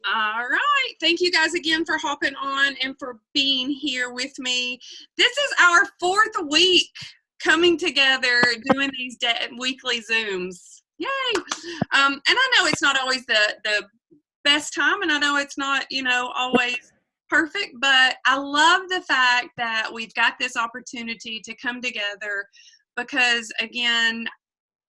All right. Thank you guys again for hopping on and for being here with me. This is our fourth week coming together doing these weekly Zooms. Yay. And I know it's not always the best time, and I know it's not, always perfect, but I love the fact that we've got this opportunity to come together because, again,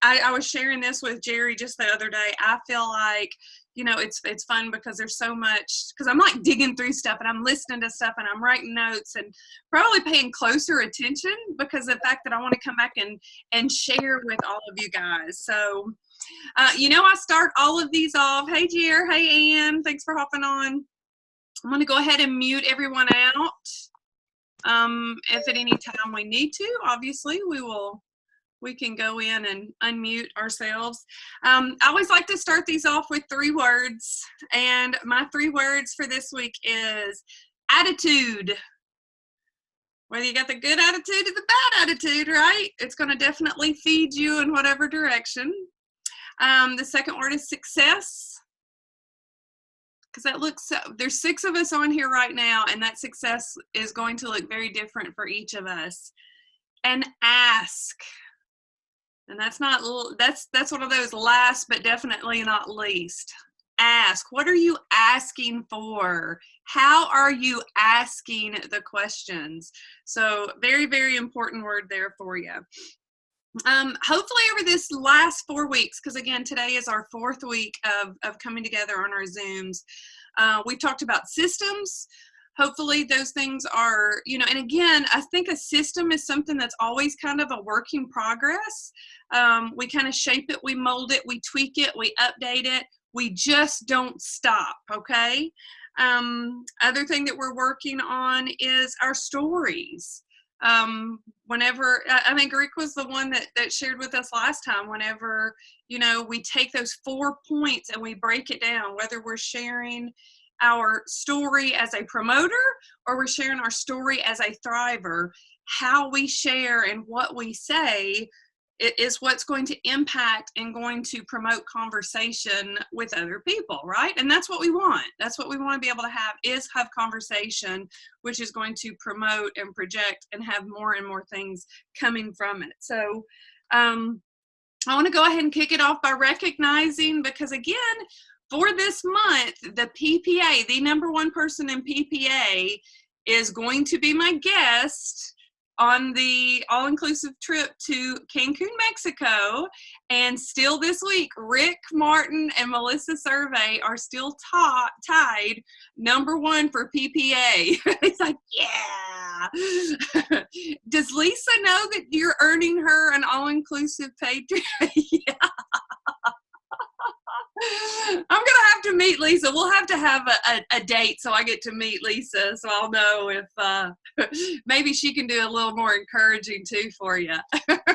I was sharing this with Jerry just the other day. I feel like, it's fun because there's so much, because I'm like digging through stuff and I'm listening to stuff and I'm writing notes and probably paying closer attention because of the fact that I want to come back and share with all of you guys. So, I start all of these off. Hey, Jer. Hey, Ann. Thanks for hopping on. I'm going to go ahead and mute everyone out. If at any time we need to, obviously, we can go in and unmute ourselves. I always like to start these off with 3 words, and my 3 words for this week is attitude. Whether you got the good attitude or the bad attitude, right? It's going to definitely feed you in whatever direction. The second word is success, because that looks, there's 6 of us on here right now, and that success is going to look very different for each of us. And ask. And that's one of those last but definitely not least. Ask. What are you asking for? How are you asking the questions? So very, very important word there for you. Hopefully over this last 4 weeks, because again, today is our 4th week of coming together on our Zooms. We've talked about systems. Hopefully those things are, and again, I think a system is something that's always kind of a work in progress. We kind of shape it, we mold it, we tweak it, we update it. We just don't stop, okay? Other thing that we're working on is our stories. Whenever, I think Rick was the one that shared with us last time, whenever, we take those 4 points and we break it down, whether we're sharing our story as a promoter or we're sharing our story as a thriver, how we share and what we say is what's going to impact and going to promote conversation with other people, right? And that's what we want. That's what we want to be able to have conversation, which is going to promote and project and have more and more things coming from it. So I want to go ahead and kick it off by recognizing, because again, for this month, the PPA, the #1 person in PPA, is going to be my guest on the all-inclusive trip to Cancun, Mexico. And still this week, Rick Martin and Melissa Survey are still tied #1 for PPA. It's like, yeah. Does Lisa know that you're earning her an all-inclusive paid trip? Yeah. I'm going to have to meet Lisa. We'll have to have a date so I get to meet Lisa, so I'll know if maybe she can do a little more encouraging too for you. But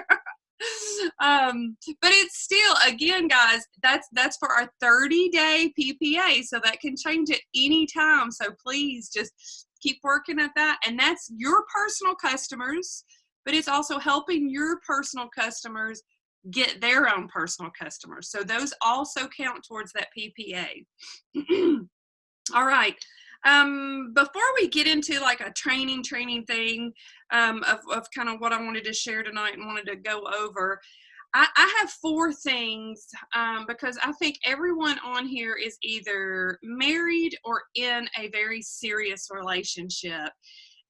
it's still, again, guys, that's for our 30-day PPA, so that can change at any time. So please just keep working at that. And that's your personal customers, but it's also helping your personal customers get their own personal customers. So those also count towards that PPA. All right. Before we get into like a training thing of kind of what I wanted to share tonight and wanted to go over, I have 4 things because I think everyone on here is either married or in a very serious relationship.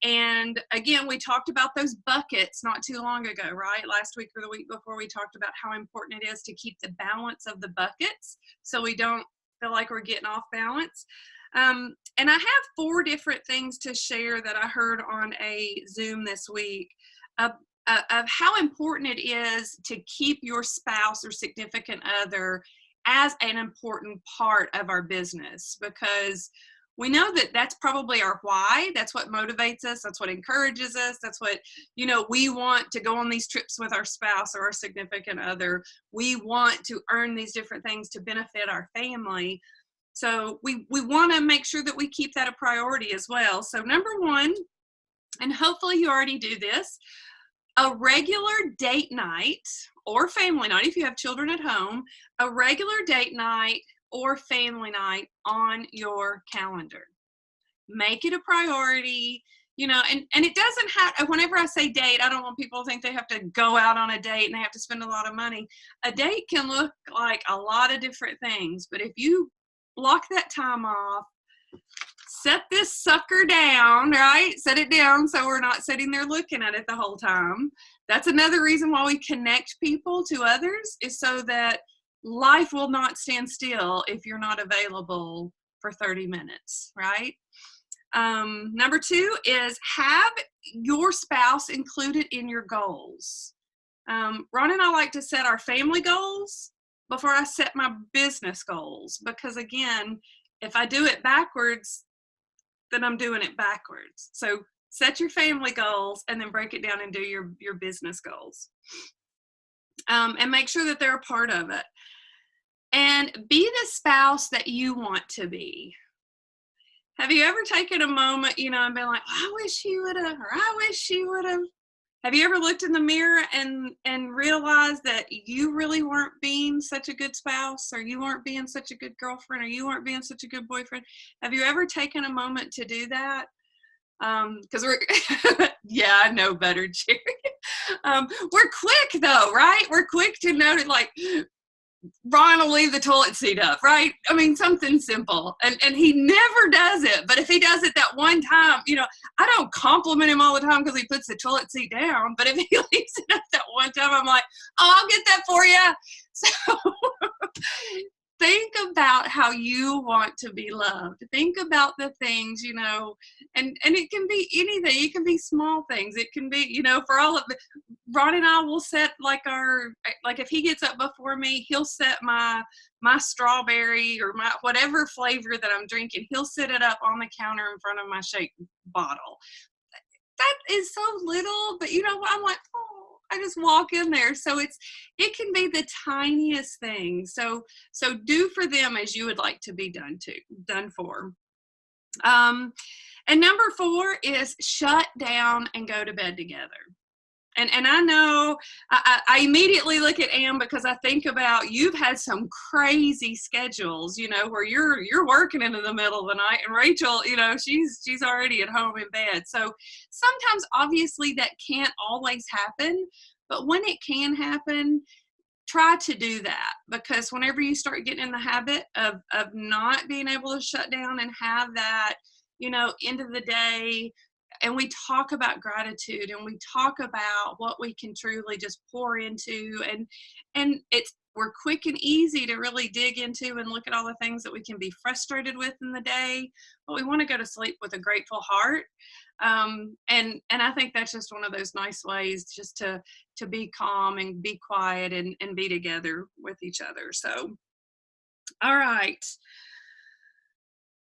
And again, we talked about those buckets not too long ago, right? Last week or the week before, we talked about how important it is to keep the balance of the buckets so we don't feel like we're getting off balance. And I have 4 different things to share that I heard on a Zoom this week of how important it is to keep your spouse or significant other as an important part of our business, because we know that that's probably our why. That's what motivates us. That's what encourages us. That's what, we want to go on these trips with our spouse or our significant other. We want to earn these different things to benefit our family. So we want to make sure that we keep that a priority as well. So #1, and hopefully you already do this, a regular date night or family night, if you have children at home, a regular date night or family night on your calendar. Make it a priority, you know, and it doesn't have, whenever I say date, I don't want people to think they have to go out on a date and they have to spend a lot of money. A date can look like a lot of different things, but if you block that time off, set this sucker down, right? Set it down so we're not sitting there looking at it the whole time. That's another reason why we connect people to others, is so that life will not stand still if you're not available for 30 minutes, right? Number 2 is have your spouse included in your goals. Ron and I like to set our family goals before I set my business goals, because again, if I do it backwards, then I'm doing it backwards. So set your family goals and then break it down and do your business goals. And make sure that they're a part of it. And be the spouse that you want to be. Have you ever taken a moment, you know, and been like, I wish he would have, or I wish she would have? Have you ever looked in the mirror and realized that you really weren't being such a good spouse, or you weren't being such a good girlfriend, or you weren't being such a good boyfriend? Have you ever taken a moment to do that? Because we're, yeah, I know better, Jerry. We're quick though, right? We're quick to notice, like, Ron will leave the toilet seat up, right? I mean, something simple. And he never does it. But if he does it that one time, you know, I don't compliment him all the time because he puts the toilet seat down. But if he leaves it up that one time, I'm like, oh, I'll get that for you. So think about how you want to be loved. Think about the things, you know, and it can be anything. It can be small things. It can be, you know, for all of it. Ron and I will set like if he gets up before me, he'll set my strawberry or my whatever flavor that I'm drinking. He'll set it up on the counter in front of my shake bottle. That is so little, but you know, I'm like, oh, I just walk in there. So it can be the tiniest thing. So do for them as you would like to be done for. And number 4 is shut down and go to bed together. And I know I immediately look at Ann, because I think about, you've had some crazy schedules, you know, where you're working into the middle of the night, and Rachel, you know, she's already at home in bed. So sometimes obviously that can't always happen, but when it can happen, try to do that, because whenever you start getting in the habit of not being able to shut down and have that, you know, end of the day, and we talk about gratitude and we talk about what we can truly just pour into, and we're quick and easy to really dig into and look at all the things that we can be frustrated with in the day, but we want to go to sleep with a grateful heart. And I think that's just one of those nice ways just to be calm and be quiet and be together with each other. So, all right.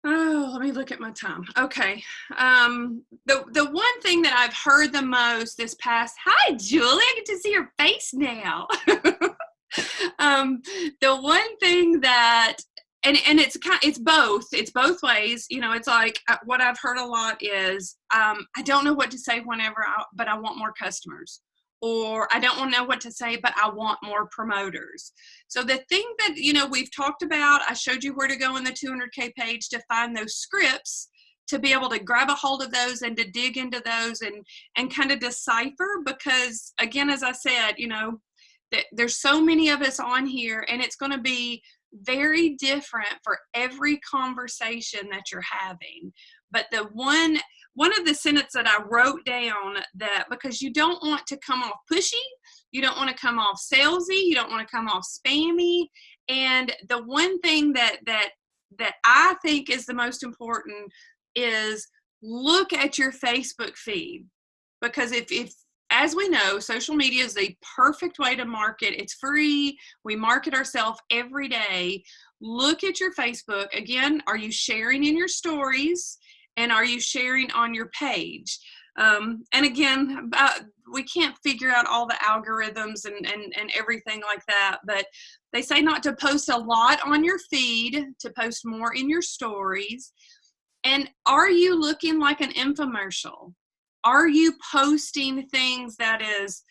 Oh, let me look at my time. Okay. The one thing that I've heard the most this past, hi, Julie, I get to see your face now. The one thing that, and it's both ways, you know, it's like what I've heard a lot is, I don't know what to say but I want more customers. Or I don't want to know what to say, but I want more promoters. So the thing that, you know, we've talked about, I showed you where to go on the 200K page to find those scripts, to be able to grab a hold of those and to dig into those and kind of decipher, because again, as I said, you know, there's so many of us on here, and it's going to be very different for every conversation that you're having. But the one of the sentences that I wrote down, that because you don't want to come off pushy, you don't want to come off salesy, you don't want to come off spammy. And the one thing that I think is the most important is look at your Facebook feed. Because if as we know, social media is the perfect way to market. It's free. We market ourselves every day. Look at your Facebook. Again, are you sharing in your stories? And are you sharing on your page? And again, we can't figure out all the algorithms and everything like that, but they say not to post a lot on your feed, to post more in your stories. And are you looking like an infomercial? Are you posting things that is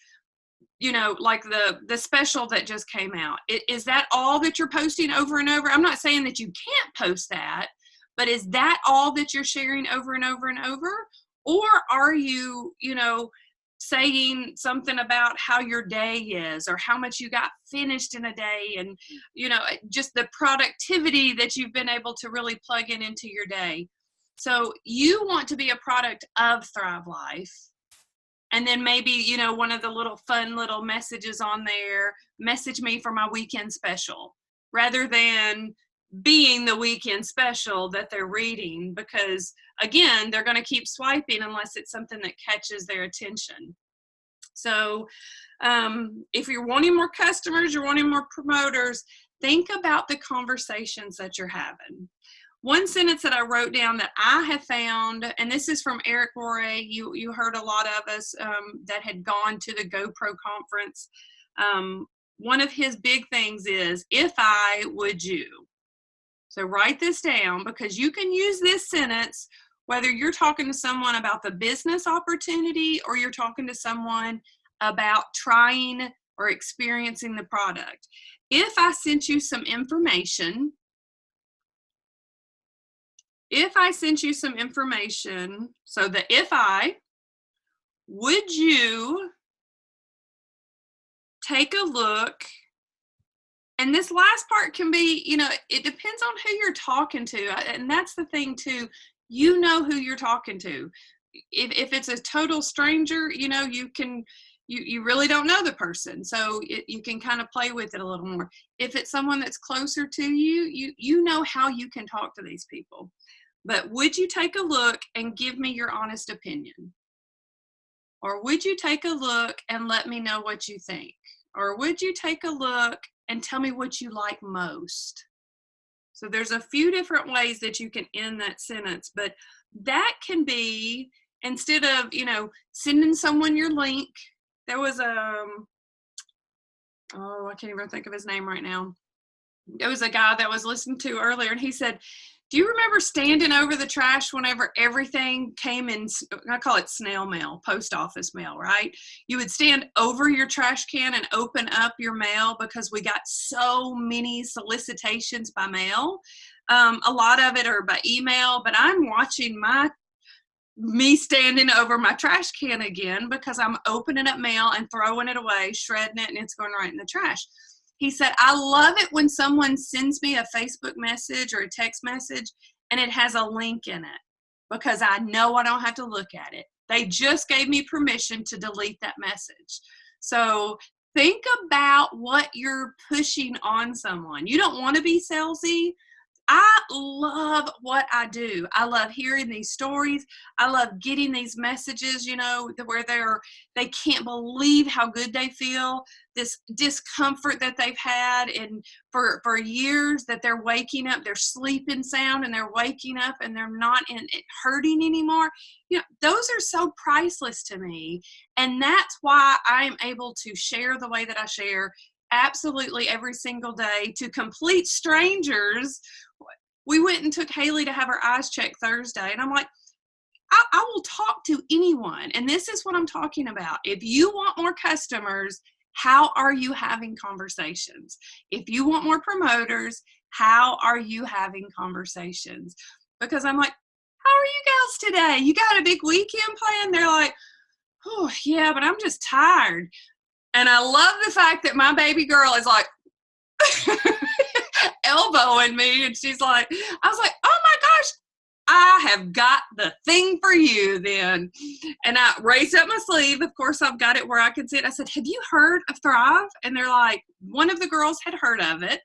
you know, like the special that just came out. Is that all that you're posting over and over? I'm not saying that you can't post that, but is that all that you're sharing over and over and over? Or are you, you know, saying something about how your day is or how much you got finished in a day, and, you know, just the productivity that you've been able to really plug in into your day? So you want to be a product of Thrive Life. And then maybe, you know, one of the little fun little messages on there, message me for my weekend special, rather than being the weekend special that they're reading, because again, they're going to keep swiping unless it's something that catches their attention. So if you're wanting more customers, you're wanting more promoters, think about the conversations that you're having. One sentence that I wrote down that I have found, and this is from Eric Worre, you heard a lot of us that had gone to the GoPro conference. One of his big things is, if I, would you? So write this down, because you can use this sentence whether you're talking to someone about the business opportunity or you're talking to someone about trying or experiencing the product. If I sent you some information, so the if I, would you take a look? And this last part can be, you know, it depends on who you're talking to. And that's the thing too. You know who you're talking to. If it's a total stranger, you know, you really don't know the person. So you can kind of play with it a little more. If it's someone that's closer to you, you know how you can talk to these people. But would you take a look and give me your honest opinion? Or would you take a look and let me know what you think? Or would you take a look and tell me what you like most? So there's a few different ways that you can end that sentence, but that can be, instead of, you know, sending someone your link. There was I can't even think of his name right now. There was a guy that was listening to earlier, and he said, do you remember standing over the trash whenever everything came in? I call it snail mail, post office mail, right? You would stand over your trash can and open up your mail because we got so many solicitations by mail. A lot of it are by email, but I'm watching me standing over my trash can again because I'm opening up mail and throwing it away, shredding it, and it's going right in the trash. He said, I love it when someone sends me a Facebook message or a text message and it has a link in it, because I know I don't have to look at it. They just gave me permission to delete that message. So think about what you're pushing on someone. You don't want to be salesy. I love what I do. I love hearing these stories. I love getting these messages, you know, where they can't believe how good they feel, this discomfort that they've had and for years, that they're waking up, they're sleeping sound and they're waking up and they're not hurting anymore. You know, those are so priceless to me. And that's why I'm able to share the way that I share absolutely every single day to complete strangers. We went and took Haley to have her eyes checked Thursday, and I'm like, I will talk to anyone. And this is what I'm talking about. If you want more customers, how are you having conversations? If you want more promoters, how are you having conversations? Because I'm like, how are you guys today? You got a big weekend planned? They're like, oh, yeah, but I'm just tired. And I love the fact that my baby girl is like, elbowing me, and she's like, I was like, oh my gosh, I have got the thing for you then. And I raised up my sleeve. Of course, I've got it where I can see it. I said, have you heard of Thrive? And they're like, one of the girls had heard of it.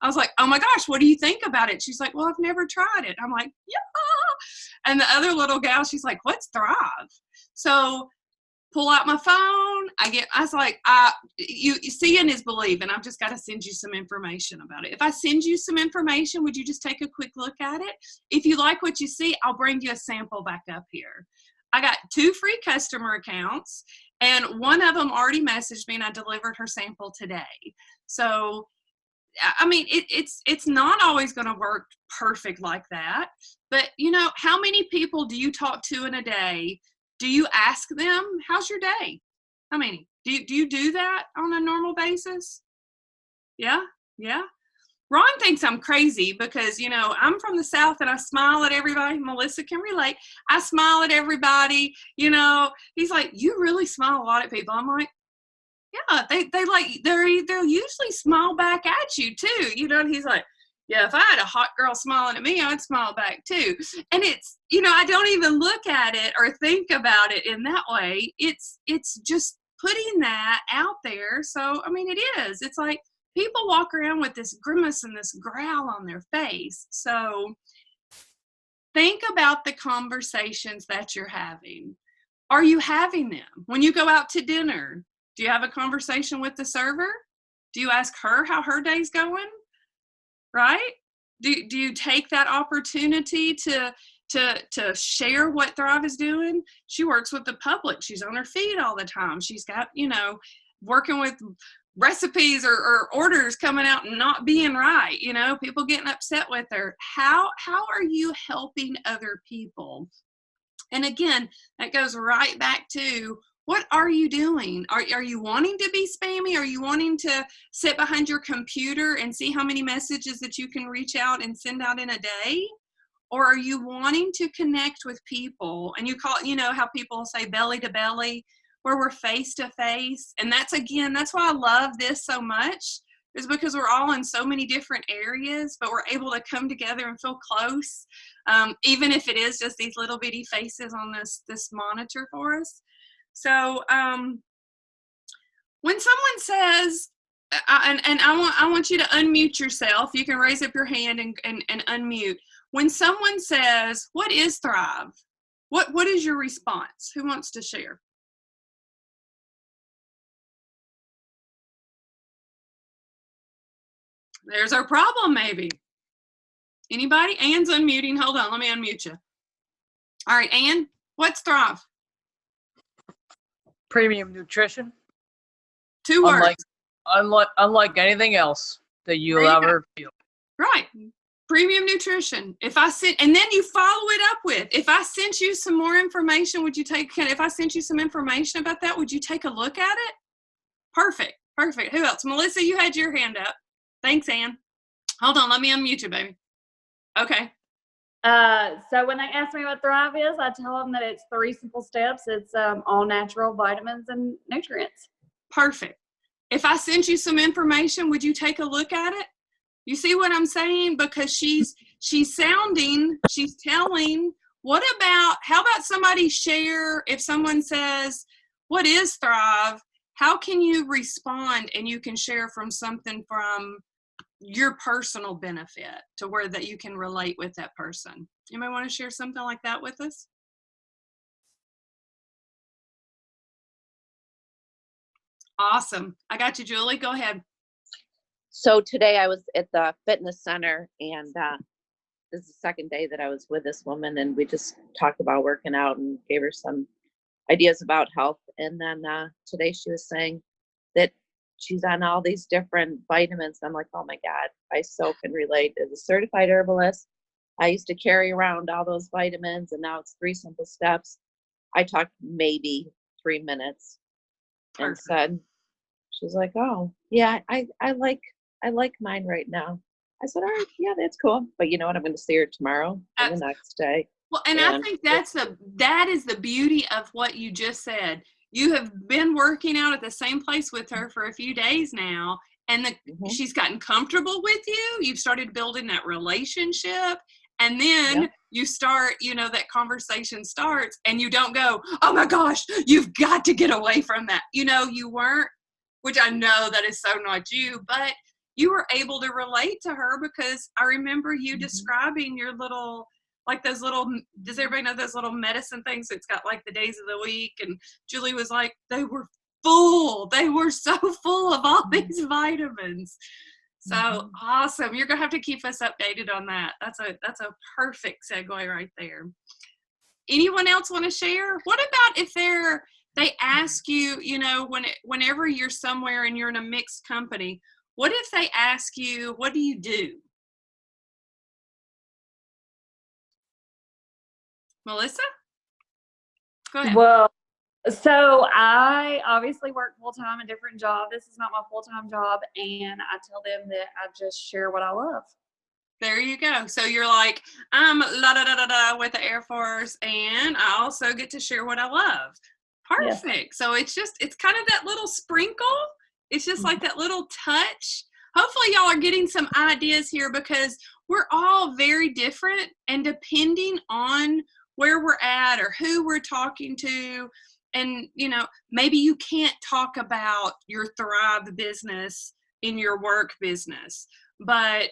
I was like, oh my gosh, what do you think about it? She's like, well, I've never tried it. I'm like, yeah. And the other little gal, she's like, what's Thrive? So pull out my phone. I was like, you seeing is believing. I've just got to send you some information about it. If I send you some information, would you just take a quick look at it? If you like what you see, I'll bring you a sample back up here. I got 2 free customer accounts, and one of them already messaged me, and I delivered her sample today. So, I mean, it's not always going to work perfect like that. But, you know, how many people do you talk to in a day? Do you ask them, how's your day? How many? Do you do that on a normal basis? Yeah, yeah. Ron thinks I'm crazy because, you know, I'm from the South and I smile at everybody. Melissa can relate. I smile at everybody. You know, he's like, you really smile a lot at people. I'm like, yeah, they'll usually smile back at you too. You know, and he's like, yeah, if I had a hot girl smiling at me, I'd smile back too. And it's, you know, I don't even look at it or think about it in that way. It's just putting that out there. So, I mean, it is. It's like people walk around with this grimace and this growl on their face. So think about the conversations that you're having. Are you having them? When you go out to dinner, do you have a conversation with the server? Do you ask her how her day's going? Right? Do you take that opportunity to share what Thrive is doing? She works with the public. She's on her feet all the time. She's got, you know, working with recipes or orders coming out and not being right, you know, people getting upset with her. How are you helping other people? And again, that goes right back to, what are you doing? Are you wanting to be spammy? Are you wanting to sit behind your computer and see how many messages that you can reach out and send out in a day? Or are you wanting to connect with people? And you call, you know, how people say belly to belly, where we're face to face. And that's, again, that's why I love this so much, is because we're all in so many different areas, but we're able to come together and feel close, even if it is just these little bitty faces on this monitor for us. So when someone says, and I want you to unmute yourself. You can raise up your hand and unmute. When someone says, what is Thrive? What is your response? Who wants to share? There's our problem, maybe. Anybody? Ann's unmuting. Hold on, let me unmute you. All right, Ann, what's Thrive? Premium nutrition. 2 words. Unlike anything else that you'll ever feel. Right. Premium nutrition. If I sent, and then you follow it up with, if I sent you some more information, would you if I sent you some information about that, would you take a look at it? Perfect. Perfect. Who else? Melissa, you had your hand up. Thanks, Ann. Hold on. Let me unmute you, baby. Okay. So when they ask me what Thrive is, I tell them that it's 3 simple steps. It's all natural vitamins and nutrients. Perfect. If I sent you some information, would you take a look at it? You see what I'm saying? Because she's telling, how about somebody share, if someone says, what is Thrive? How can you respond and you can share from something from your personal benefit to where that you can relate with that person? You might want to share something like that with us. Awesome. I got you, Julie. Go ahead. So today I was at the fitness center, and this is the second day that I was with this woman, and we just talked about working out and gave her some ideas about health. And then today she was saying that she's on all these different vitamins. I'm like, oh my God, I so can relate. As a certified herbalist, I used to carry around all those vitamins, and now it's 3 simple steps. I talked maybe 3 minutes. And said, she's like, oh yeah, I like mine right now. I said, all right, yeah, that's cool. But you know what? I'm going to see her tomorrow and the next day. Well, and I think that is the beauty of what you just said. You have been working out at the same place with her for a few days now, and she's gotten comfortable with you. You've started building that relationship. And then you start, that conversation starts, and you don't go, oh my gosh, you've got to get away from that. You weren't, which I know that is so not you, but you were able to relate to her, because I remember you describing your little, like those little, does everybody know those little medicine things? It's got like the days of the week. And Julie was like, they were full. They were so full of all these vitamins. So awesome. You're going to have to keep us updated on that. That's a perfect segue right there. Anyone else want to share? What about if they ask you, whenever you're somewhere and you're in a mixed company, what if they ask you, what do you do? Melissa? Go ahead. Well, So I obviously work full-time, a different job. This is not my full-time job. And I tell them that I just share what I love. There you go. So you're like, I'm la da da da da with the Air Force, and I also get to share what I love. Yes. Perfect. So it's kind of that little sprinkle. It's just like that little touch. Hopefully y'all are getting some ideas here, because we're all very different, and depending on where we're at or who we're talking to, and maybe you can't talk about your Thrive business in your work business, but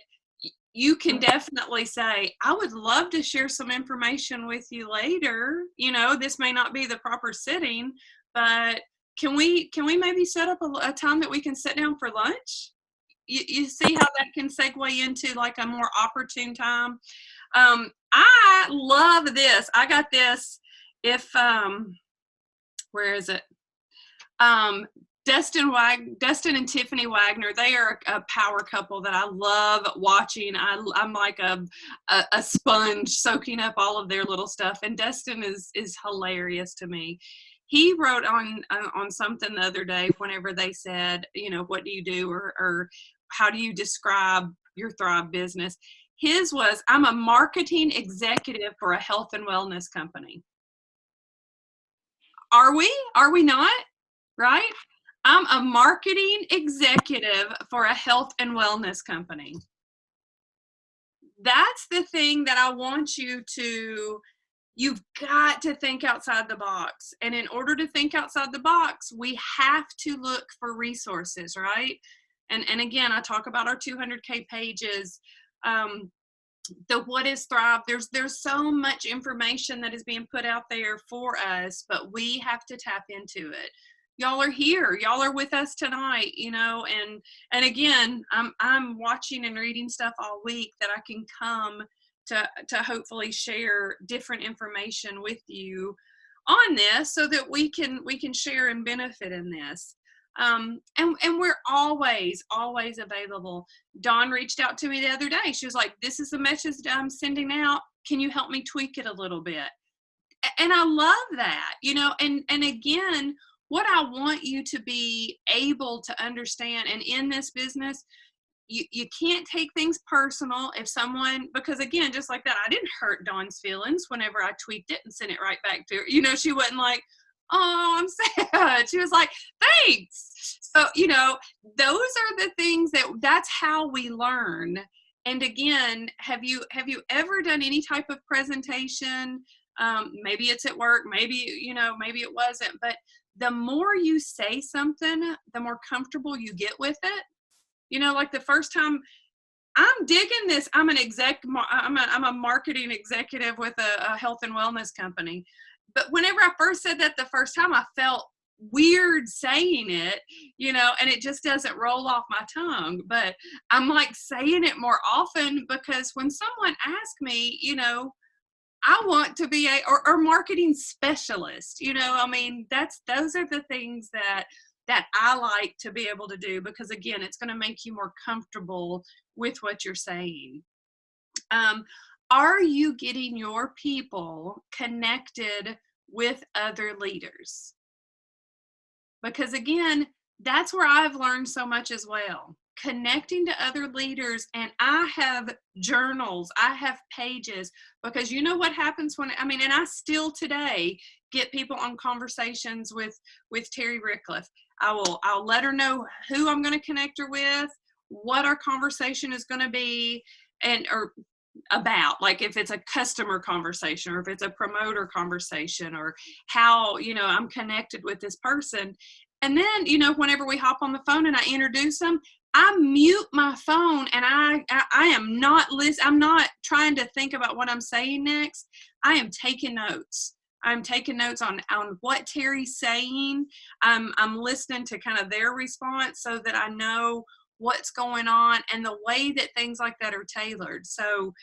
you can definitely say, I would love to share some information with you later. This may not be the proper setting, but can we maybe set up a time that we can sit down for lunch? You see how that can segue into like a more opportune time. I love this. I got this. If where is it? Dustin and Tiffany Wagner, they are a power couple that I love watching. I'm like a sponge soaking up all of their little stuff. And Dustin is hilarious to me. He wrote on something the other day whenever they said, what do you do, or how do you describe your Thrive business? His was, I'm a marketing executive for a health and wellness company. Are we not? Right? I'm a marketing executive for a health and wellness company. That's the thing that I want you've got to think outside the box. And in order to think outside the box, we have to look for resources, right? And again, I talk about our 200K pages, the What is Thrive. There's so much information that is being put out there for us, but we have to tap into it. Y'all are here. Y'all are with us tonight, and again, I'm watching and reading stuff all week that I can come to hopefully share different information with you on this, so that we can share and benefit in this. And we're always available. Dawn reached out to me the other day. She was like, this is the message that I'm sending out. Can you help me tweak it a little bit? And I love that, and again, what I want you to be able to understand, and in this business, you can't take things personal if someone, because again, just like that, I didn't hurt Dawn's feelings whenever I tweaked it and sent it right back to her. She wasn't like, oh, I'm sad. She was like, thanks. So, those are the things that's how we learn. And again, have you ever done any type of presentation? Maybe it's at work, maybe it wasn't, but the more you say something, the more comfortable you get with it. Like the first time, I'm digging this. I'm a marketing executive with a health and wellness company. But whenever I first said that the first time, I felt weird saying it, and it just doesn't roll off my tongue. But I'm like saying it more often, because when someone asks me, I want to be or marketing specialist, those are the things that I like to be able to do, because again, it's going to make you more comfortable with what you're saying. Are you getting your people connected with other leaders? Because again, that's where I've learned so much as well. Connecting to other leaders, and I have journals, I have pages, because what happens and I still today get people on conversations with Terry Rickliff. I'll let her know who I'm going to connect her with, what our conversation is going to be, or about, like if it's a customer conversation, or if it's a promoter conversation, or how I'm connected with this person. And then whenever we hop on the phone and I introduce them, I mute my phone, and I am not I'm not trying to think about what I'm saying next. I am taking notes. I'm taking notes on what Terry's saying. I'm listening to kind of their response, so that I know what's going on and the way that things like that are tailored. So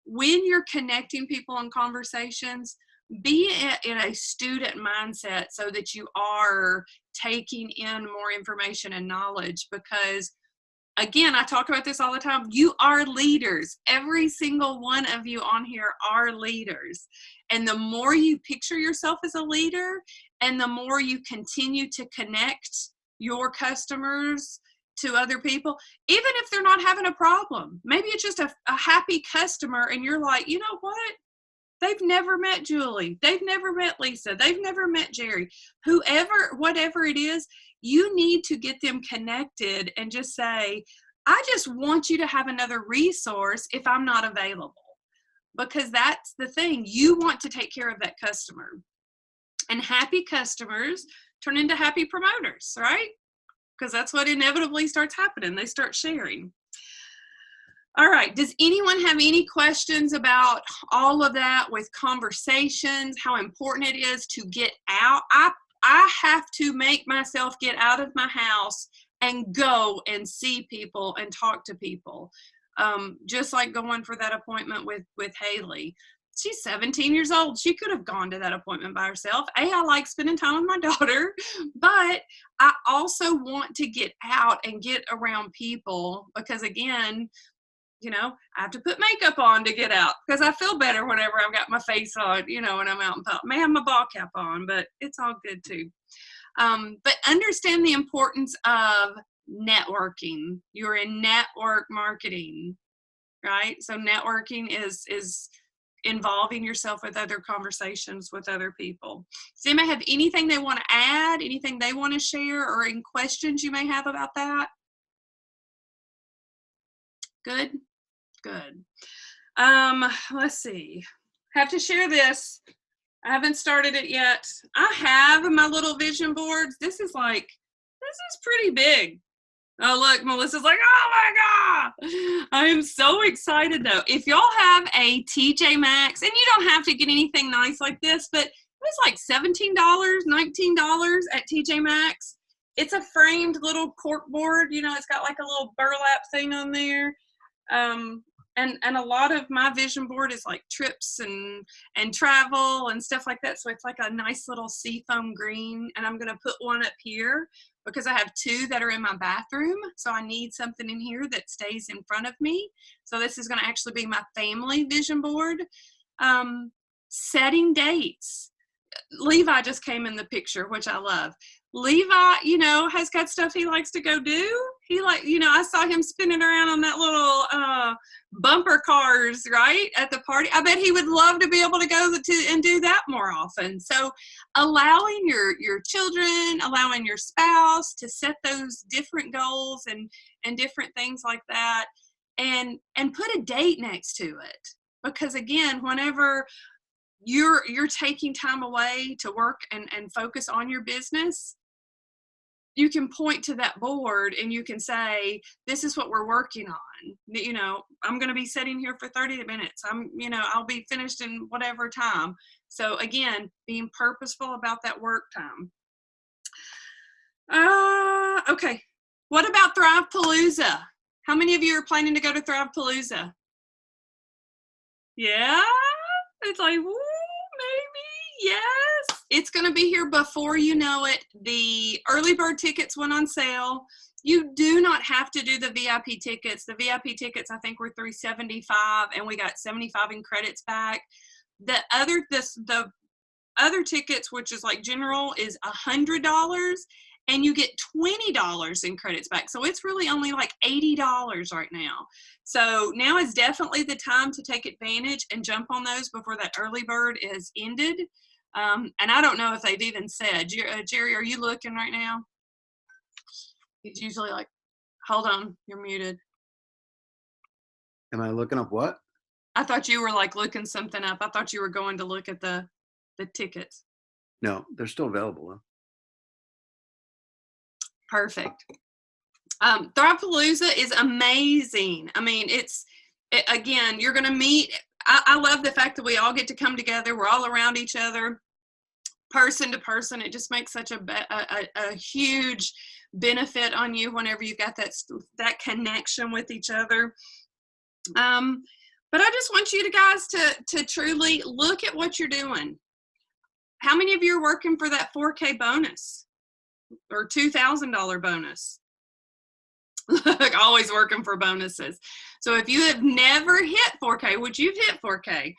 when you're connecting people in conversations, be in a student mindset, so that you are taking in more information and knowledge, because again, I talk about this all the time. You are leaders. Every single one of you on here are leaders. And the more you picture yourself as a leader, and the more you continue to connect your customers to other people, even if they're not having a problem, maybe it's just a happy customer and you're like, you know what? They've never met Julie. They've never met Lisa. They've never met Jerry. Whoever, whatever it is, you need to get them connected and just say, I just want you to have another resource if I'm not available. Because that's the thing. You want to take care of that customer. And happy customers turn into happy promoters, right? Because that's what inevitably starts happening. They start sharing. All right. Does anyone have any questions about all of that with conversations, how important it is to get out? I have to make myself get out of my house and go and see people and talk to people. Just like going for that appointment with Haley. She's 17 years old. She could have gone to that appointment by herself. I like spending time with my daughter, but I also want to get out and get around people because, again, you know, I have to put makeup on to get out because I feel better whenever I've got my face on, you know, when I'm out and about. May have my ball cap on, but it's all good too. But understand the importance of networking. You're in network marketing, right? So networking is involving yourself with other conversations with other people. Does anybody have anything they want to add, anything they want to share, or any questions you may have about that? Good? Good. Let's see. Have to share this. I haven't started it yet. I have my little vision boards. This is pretty big. Oh, look, Melissa's like, oh my God. I am so excited though. If y'all have a TJ Maxx, and you don't have to get anything nice like this, but it was like $17, $19 at TJ Maxx. It's a framed little cork board. You know, it's got like a little burlap thing on there. And a lot of my vision board is like trips and travel and stuff like that. So it's like a nice little seafoam green. And I'm going to put one up here because I have two that are in my bathroom. So I need something in here that stays in front of me. So this is going to actually be my family vision board. Setting dates. Levi just came in the picture, which I love. Levi, you know, has got stuff he likes to go do. I saw him spinning around on that little bumper cars, right, at the party. I bet he would love to be able to go and do that more often. So allowing your children, allowing your spouse to set those different goals and different things like that, and put a date next to it. Because again, whenever you're taking time away to work and focus on your business, you can point to that board and you can say, this is what we're working on. You know, I'm going to be sitting here for 30 minutes. I'll be finished in whatever time. So again, being purposeful about that work time. Okay. What about Thrivepalooza? How many of you are planning to go to Thrivepalooza? Yeah? It's like, woo, maybe, yes. It's going to be here before you know it. The early bird tickets went on sale. You do not have to do the VIP tickets. The VIP tickets, I think, were $375, and we got 75 in credits back. The other tickets, which is like general, is $100, and you get $20 in credits back. So it's really only like $80 right now. So now is definitely the time to take advantage and jump on those before that early bird is ended. And I don't know if they've even said, Jerry, are you looking right now? He's usually like, hold on, you're muted. Am I looking up what? I thought you were like looking something up. I thought you were going to look at the tickets. No, they're still available though. Perfect. Thrivepalooza is amazing. I mean, again, you're going to meet. I love the fact that we all get to come together. We're all around each other, person to person. It just makes such a huge benefit on you whenever you've got that connection with each other. But I just want you guys to truly look at what you're doing. How many of you are working for that $4K bonus or $2,000 bonus? Always working for bonuses. So if you have never hit 4K, which you've hit 4K,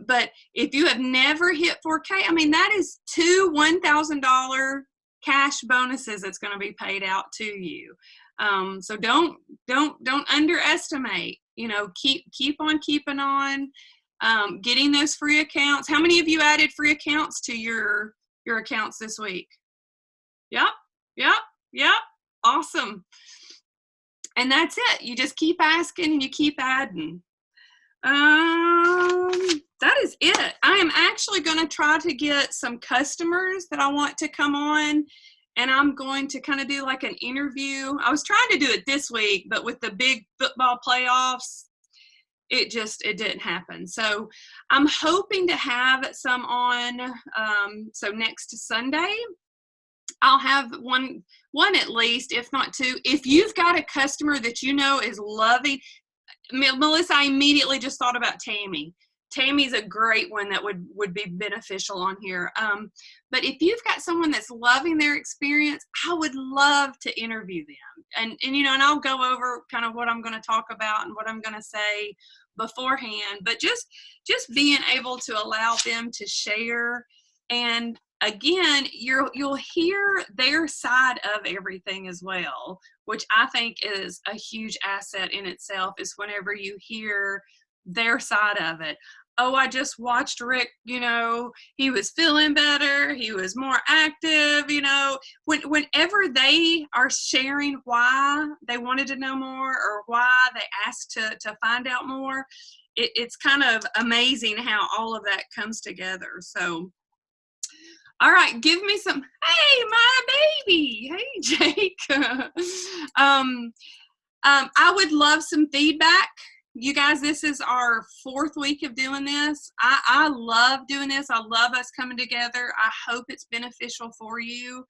but if you have never hit 4K, I mean, that is 2 $1,000 cash bonuses that's going to be paid out to you. So don't underestimate, you know, keep on keeping on, getting those free accounts. How many of you added free accounts to your accounts this week? Yep. Awesome. And that's it. You just keep asking and you keep adding. That is it. I am actually going to try to get some customers that I want to come on, and I'm going to kind of do like an interview. I was trying to do it this week, but with the big football playoffs, it didn't happen. So I'm hoping to have some on. So next Sunday, I'll have one at least, if not two. If you've got a customer that you know is loving, Melissa, I immediately just thought about Tammy. Tammy's a great one that would be beneficial on here. But if you've got someone that's loving their experience, I would love to interview them. And you know, and I'll go over kind of what I'm going to talk about and what I'm going to say beforehand. But just being able to allow them to share, and again, you'll hear their side of everything as well, which I think is a huge asset in itself, is whenever you hear their side of it. Oh, I just watched Rick, you know, he was feeling better, he was more active, you know. Whenever they are sharing why they wanted to know more or why they asked to find out more, it's kind of amazing how all of that comes together. So, all right, give me some. Hey, my baby. Hey, Jake. I would love some feedback. You guys, this is our 4th week of doing this. I love doing this. I love us coming together. I hope it's beneficial for you.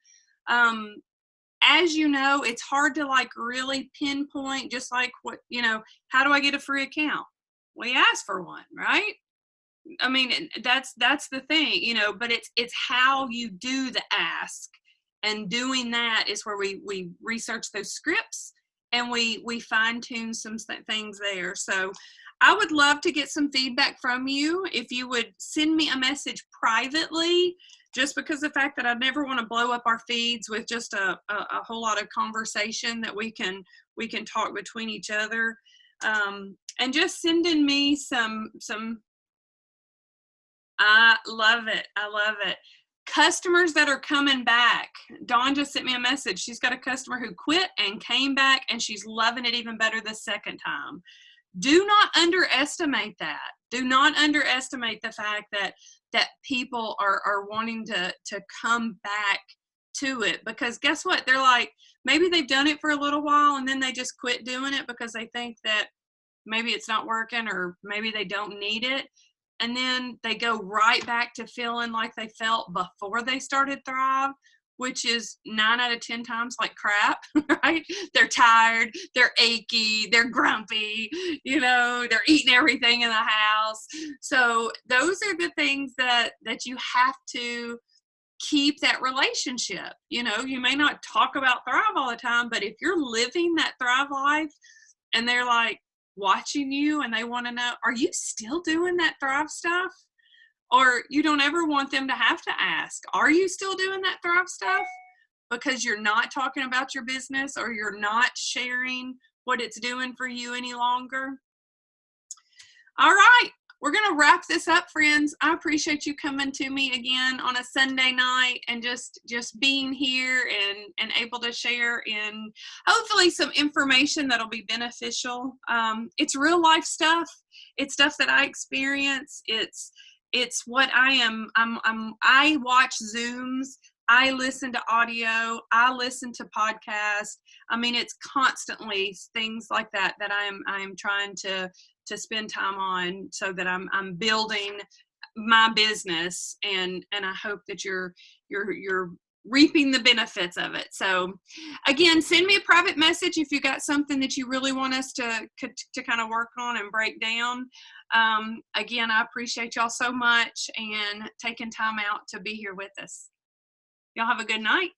As you know, it's hard to like really pinpoint, just like what, you know, how do I get a free account? Well, you ask for one, right? I mean, that's the thing, you know, but it's how you do the ask, and doing that is where we research those scripts and we fine tune some things there. So I would love to get some feedback from you. If you would send me a message privately, just because the fact that I never want to blow up our feeds with just a whole lot of conversation that we can talk between each other, and just sending me some. I love it. I love it. Customers that are coming back. Dawn just sent me a message. She's got a customer who quit and came back, and she's loving it even better the second time. Do not underestimate that. Do not underestimate the fact that people are wanting to come back to it, because guess what? They're like, maybe they've done it for a little while and then they just quit doing it because they think that maybe it's not working, or maybe they don't need it. And then they go right back to feeling like they felt before they started Thrive, which is 9 out of 10 times like crap, right? They're tired, they're achy, they're grumpy, you know, they're eating everything in the house. So those are the things that you have to keep that relationship. You know, you may not talk about Thrive all the time, but if you're living that Thrive life and they're like, watching you and they want to know, are you still doing that Thrive stuff? Or you don't ever want them to have to ask, are you still doing that Thrive stuff? Because you're not talking about your business, or you're not sharing what it's doing for you any longer. All right, we're going to wrap this up, friends. I appreciate you coming to me again on a Sunday night and just being here and able to share in hopefully some information that'll be beneficial. It's real life stuff. It's stuff that I experience. It's what I am. I watch Zooms. I listen to audio. I listen to podcasts. I mean, it's constantly things like that I am trying to spend time on, so that I'm building my business, and I hope that you're reaping the benefits of it. So again, send me a private message if you got something that you really want us to kind of work on and break down. Again, I appreciate y'all so much and taking time out to be here with us. Y'all have a good night.